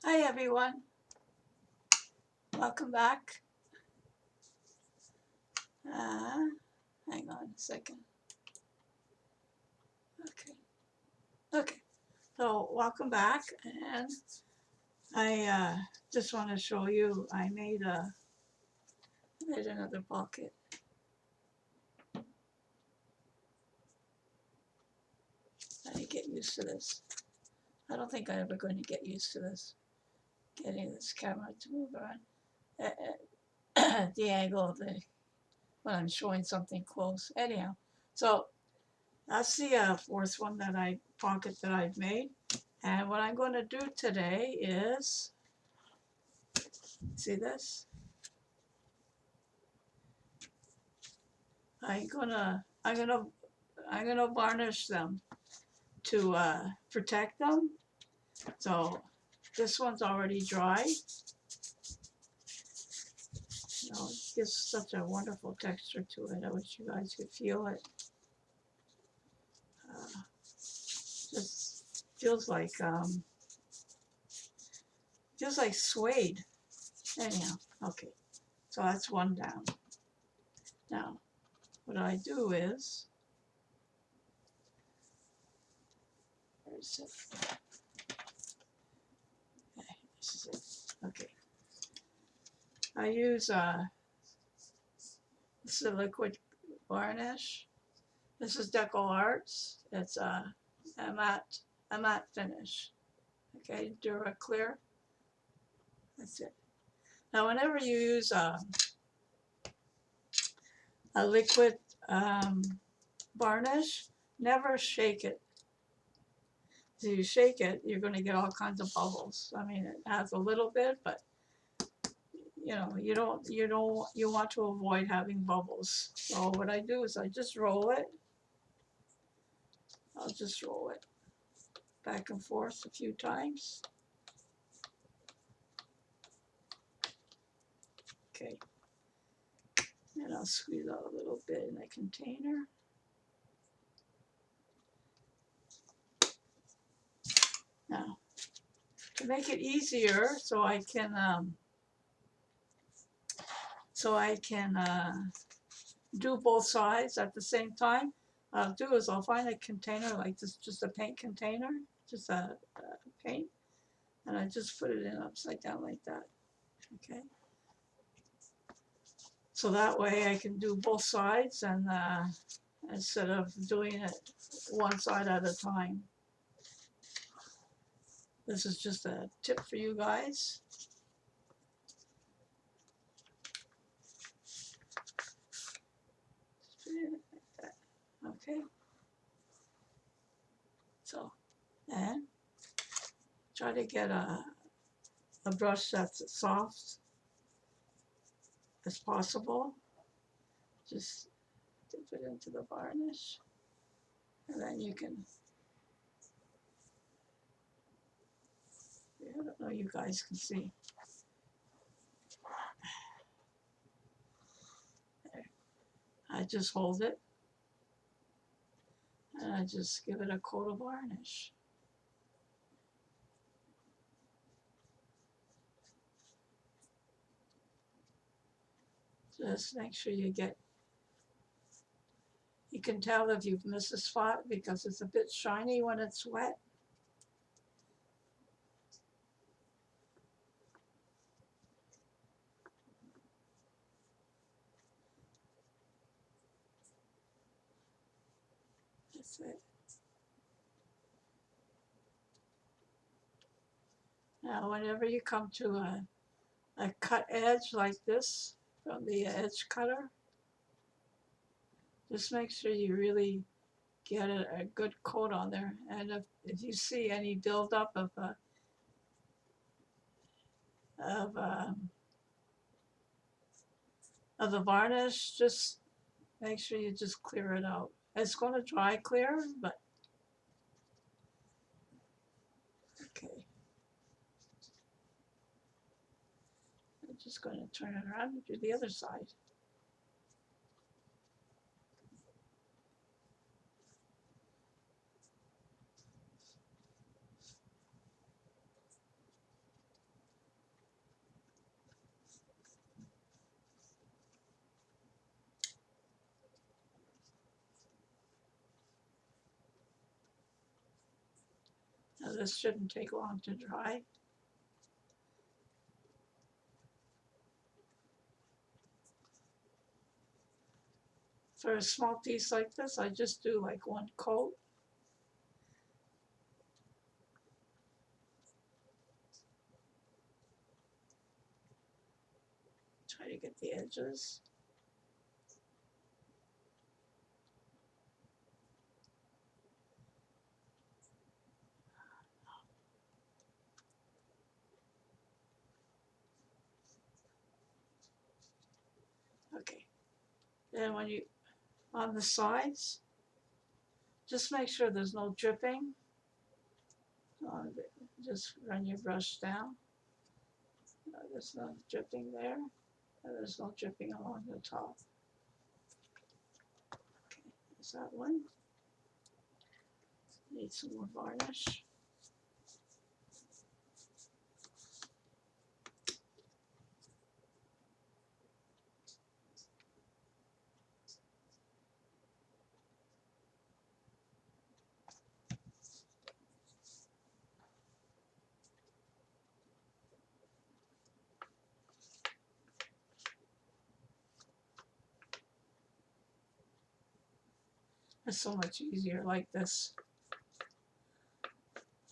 Hi everyone, welcome back. Uh, Hang on a second. Okay. So welcome back, and I just want to show you. I made another pocket. I need to get used to this. I don't think I'm ever going to get used to this. Getting this camera to move around the angle of the when I'm showing something close. Anyhow, so that's the fourth one that I pocket that I've made. And what I'm going to do today is, see this? I'm gonna varnish them to protect them. So this one's already dry. It gives such a wonderful texture to it. I wish you guys could feel it. Just feels like suede. Anyhow, okay. So that's one down. Now, what I do is, where's it? Okay, this is it. Okay. I use this is a liquid varnish. This is Deco Arts. It's a matte finish. Okay, Dura Clear. That's it. Now, whenever you use a liquid varnish, never shake it. If you shake it, you're going to get all kinds of bubbles. I mean, it has a little bit, but you want to avoid having bubbles. So what I do is I just roll it. I'll just roll it back and forth a few times. Okay. And I'll squeeze out a little bit in the container. Now, to make it easier, so I can do both sides at the same time, what I'll do is I'll find a container like this, just a paint container, just a paint, and I just put it in upside down like that. Okay. So that way I can do both sides, and instead of doing it one side at a time. This is just a tip for you guys. Okay. So, and try to get a brush that's soft as possible. Just dip it into the varnish, and then you can, I don't know, you guys can see. There. I just hold it, and I just give it a coat of varnish. Just make sure you can tell if you've missed a spot because it's a bit shiny when it's wet. That's it. Now, whenever you come to a cut edge like this from the edge cutter, just make sure you really get a good coat on there. And if you see any buildup of of the varnish, just make sure you just clear it out. It's going to dry clear, but okay. I'm just going to turn it around and do the other side. Now this shouldn't take long to dry. For a small piece like this, I just do like one coat. Try to get the edges. Okay. Then when you, on the sides, just make sure there's no dripping. Just run your brush down. There's no dripping there. And there's no dripping along the top. Okay, there's that one. Need some more varnish. It's so much easier like this.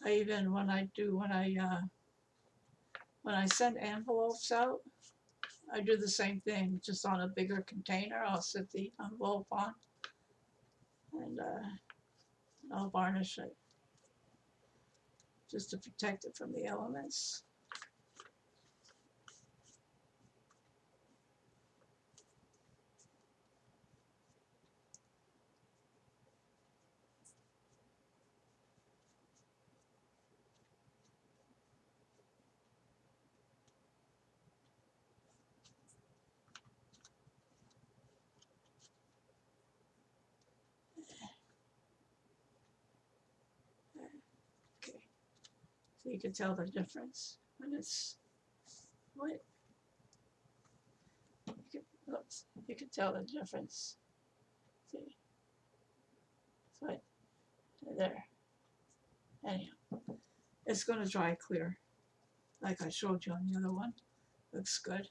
I even when I send envelopes out, I do the same thing, just on a bigger container. I'll set the envelope on, and I'll varnish it just to protect it from the elements. Okay, so you can tell the difference when it's wet. You can tell the difference. See, it's right there. Anyhow, it's going to dry clear, like I showed you on the other one. Looks good.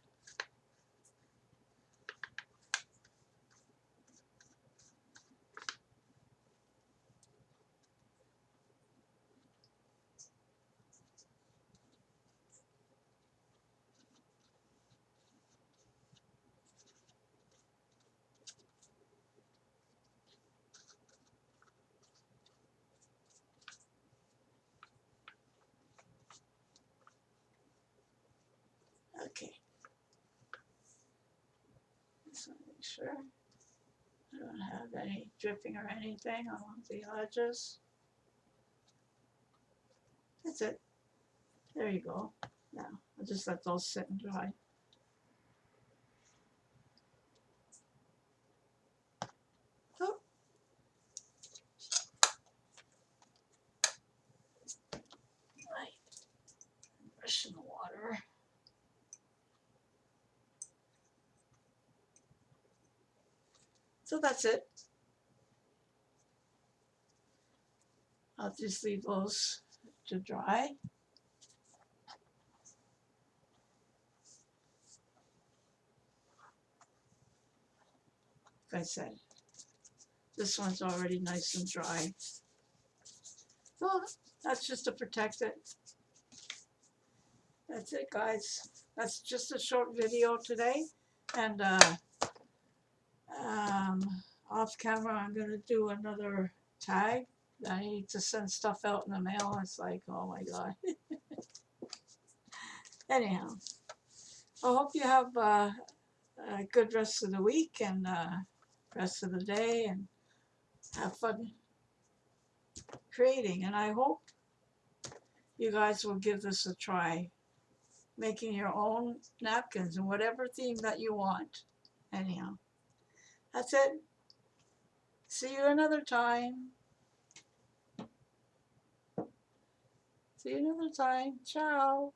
Okay. Just want to make sure I don't have any dripping or anything along the edges. That's it. There you go. Now, I'll just let those sit and dry. Oh. Right. Brush in the water. So that's it. I'll just leave those to dry. Like I said, this one's already nice and dry. So that's just to protect it. That's it, guys. That's just a short video today. And off camera, I'm going to do another tag. I need to send stuff out in the mail. It's like, oh my God. Anyhow, I hope you have a good rest of the week and rest of the day, and have fun creating. And I hope you guys will give this a try, making your own napkins and whatever theme that you want. Anyhow, that's it. See you another time. See you another time. Ciao.